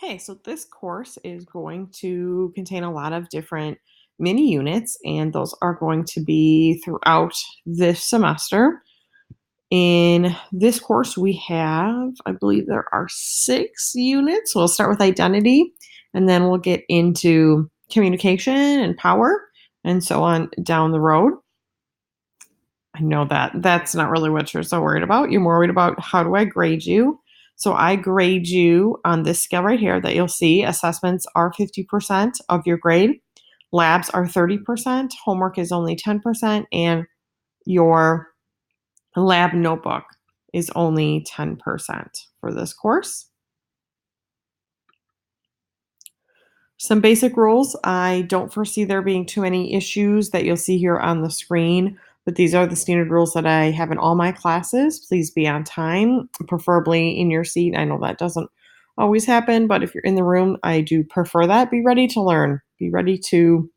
Okay, so this course is going to contain a lot of different mini units, and those are going to be throughout this semester. In this course, we have, I believe there are 6 units. We'll start with identity, and then we'll get into communication and power, and so on down the road. I know that that's not really what you're so worried about. You're more worried about how do I grade you? So I grade you on this scale right here that you'll see. Assessments are 50% of your grade. Labs are 30%. Homework is only 10%. And your lab notebook is only 10% for this course. Some basic rules. I don't foresee there being too many issues that you'll see here on the screen, but these are the standard rules that I have in all my classes. Please be on time, preferably in your seat. I know that doesn't always happen, but if you're in the room, I do prefer that. Be ready to learn. Be ready to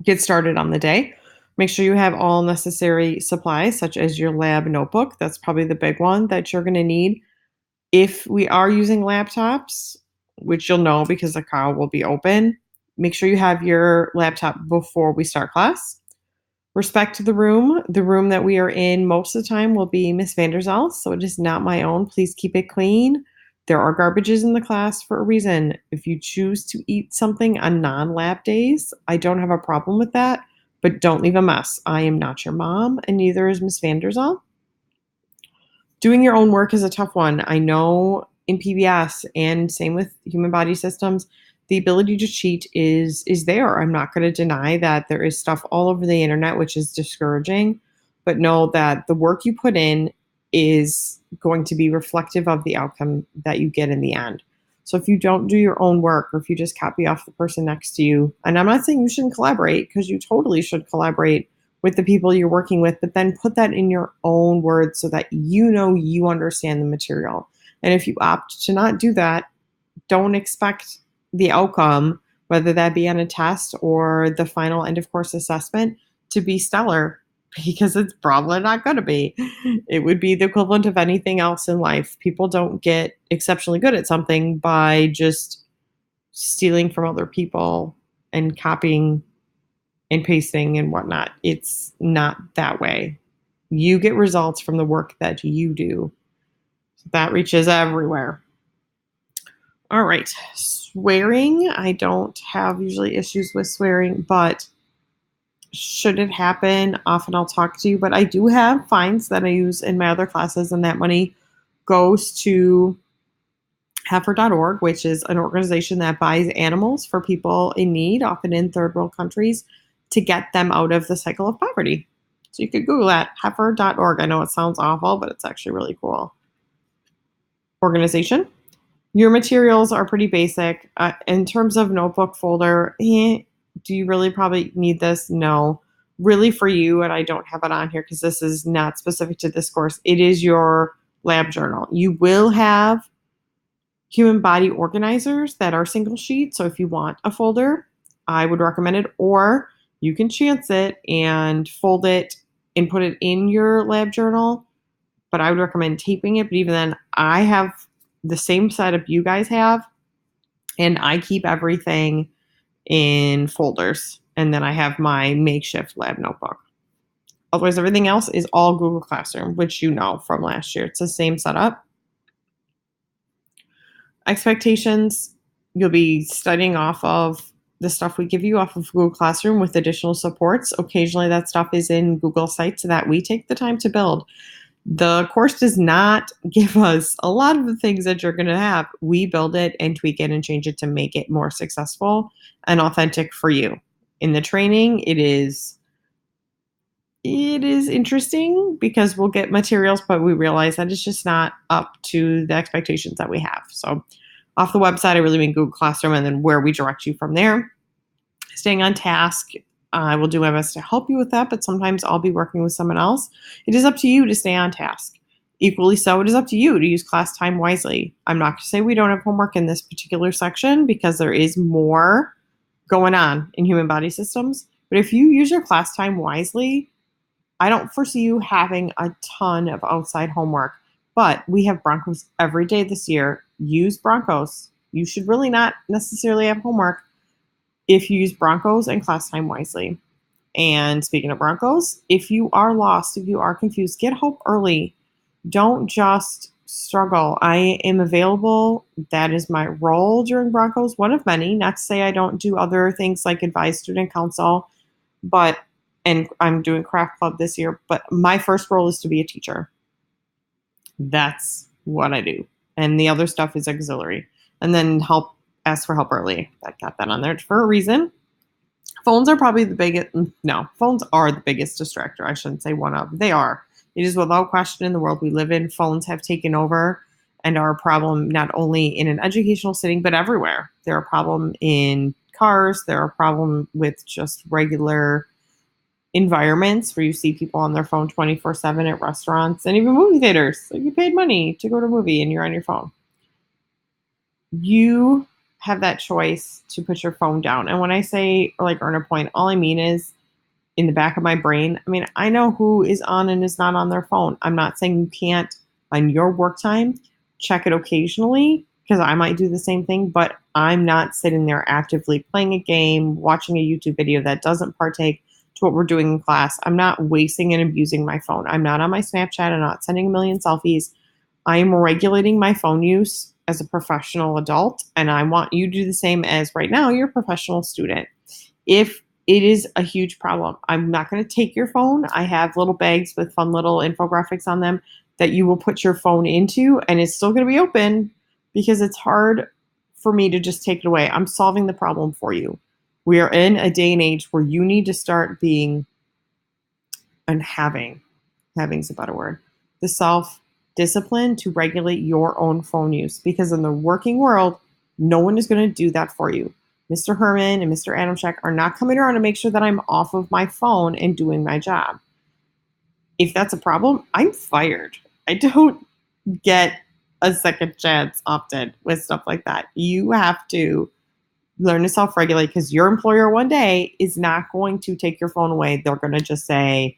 get started on the day. Make sure you have all necessary supplies, such as your lab notebook. That's probably the big one that you're going to need. If we are using laptops, which you'll know because the car will be open, make sure you have your laptop before we start class. Respect the room. The room that we are in most of the time will be Miss Vanderzell's, so it is not my own. Please keep it clean. There are garbages in the class for a reason. If you choose to eat something on non-lab days, I don't have a problem with that, but don't leave a mess. I am not your mom, and neither is Miss Vanderzell. Doing your own work is a tough one. I know in PBS and same with human body systems, the ability to cheat is there. I'm not going to deny that there is stuff all over the internet which is discouraging, but know that the work you put in is going to be reflective of the outcome that you get in the end. So if you don't do your own work or if you just copy off the person next to you, and I'm not saying you shouldn't collaborate because you totally should collaborate with the people you're working with, but then put that in your own words so that you know you understand the material. And if you opt to not do that, don't expect the outcome, whether that be on a test or the final end of course assessment, to be stellar because it's probably not going to be. It would be the equivalent of anything else in life. People don't get exceptionally good at something by just stealing from other people and copying and pasting and whatnot. It's not that way. You get results from the work that you do. So that reaches everywhere. All right. Swearing. I don't have usually issues with swearing, but should it happen, often I'll talk to you. But I do have fines that I use in my other classes, and that money goes to heifer.org, which is an organization that buys animals for people in need, often in third world countries, to get them out of the cycle of poverty. So you could Google that, heifer.org. I know it sounds awful, but it's actually really cool. Organization. Your materials are pretty basic. In terms of notebook folder, do you really probably need this? No. Really for you, and I don't have it on here because this is not specific to this course, it is your lab journal. You will have human body organizers that are single sheet. So if you want a folder, I would recommend it, or you can chance it and fold it and put it in your lab journal. But I would recommend taping it. But even then, I have the same setup you guys have, and I keep everything in folders. And then I have my makeshift lab notebook. Otherwise, everything else is all Google Classroom, which you know from last year. It's the same setup. Expectations, you'll be studying off of the stuff we give you off of Google Classroom with additional supports. Occasionally that stuff is in Google Sites that we take the time to build. The course does not give us a lot of the things that you're going to have. We build it and tweak it and change it to make it more successful and authentic for you. In the training, it is interesting because we'll get materials, but we realize that it's just not up to the expectations that we have. So off the website, I really mean Google Classroom and then where we direct you from there. Staying on task, I will do my best to help you with that, but sometimes I'll be working with someone else. It is up to you to stay on task. Equally so, it is up to you to use class time wisely. I'm not going to say we don't have homework in this particular section because there is more going on in human body systems. But if you use your class time wisely, I don't foresee you having a ton of outside homework. But we have Broncos every day this year. Use Broncos. You should really not necessarily have homework if you use Broncos and class time wisely. And speaking of Broncos, if you are lost, if you are confused, get help early. Don't just struggle. I am available. That is my role during Broncos, one of many. Not to say I don't do other things like advise student council, but and I'm doing craft club this year, but my first role is to be a teacher. That's what I do. And the other stuff is auxiliary. And then ask for help early. I got that on there for a reason. Phones are probably the biggest, no, phones are the biggest distractor. I shouldn't say one of. They are. It is without question in the world we live in. Phones have taken over and are a problem not only in an educational setting, but everywhere. They're a problem in cars. They're a problem with just regular environments where you see people on their phone 24/7 at restaurants and even movie theaters. Like you paid money to go to a movie and you're on your phone. You have that choice to put your phone down. And when I say like earn a point, all I mean is in the back of my brain, I mean, I know who is on and is not on their phone. I'm not saying you can't on your work time check it occasionally because I might do the same thing, but I'm not sitting there actively playing a game, watching a YouTube video that doesn't partake to what we're doing in class. I'm not wasting and abusing my phone. I'm not on my Snapchat. I'm not sending a million selfies. I am regulating my phone use as a professional adult, and I want you to do the same as right now you're a professional student. If it is a huge problem, I'm not going to take your phone. I have little bags with fun little infographics on them that you will put your phone into, and it's still going to be open because it's hard for me to just take it away. I'm solving the problem for you. We are in a day and age where you need to start being and having's a better word, the self-discipline to regulate your own phone use, because in the working world, no one is going to do that for you. Mr. Herman and Mr. Adamchek are not coming around to make sure that I'm off of my phone and doing my job. If that's a problem, I'm fired. I don't get a second chance often with stuff like that. You have to learn to self-regulate because your employer one day is not going to take your phone away. They're going to just say,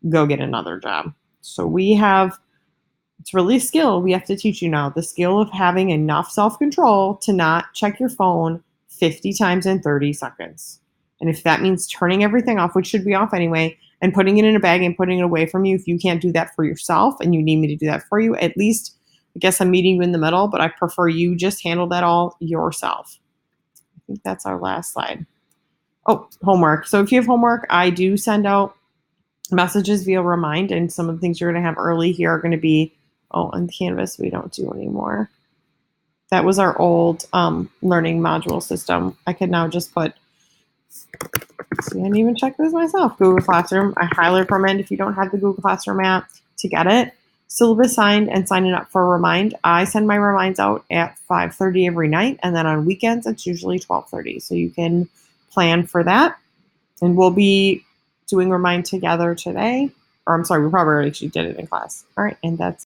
go get another job. So it's really a skill we have to teach you now, the skill of having enough self-control to not check your phone 50 times in 30 seconds. And if that means turning everything off, which should be off anyway, and putting it in a bag and putting it away from you, if you can't do that for yourself and you need me to do that for you, at least I guess I'm meeting you in the middle, but I prefer you just handle that all yourself. I think that's our last slide. Oh, homework. So if you have homework, I do send out messages via Remind, and some of the things you're going to have early here are going to be, on Canvas we don't do anymore. That was our old learning module system. I could now just put, see, I didn't even check this myself, Google Classroom. I highly recommend if you don't have the Google Classroom app to get it. Syllabus signed and signing up for Remind. I send my reminds out at 5:30 every night, and then on weekends it's usually 12:30. So you can plan for that. And we'll be doing Remind together today. Or I'm sorry, we probably actually did it in class. All right, and that's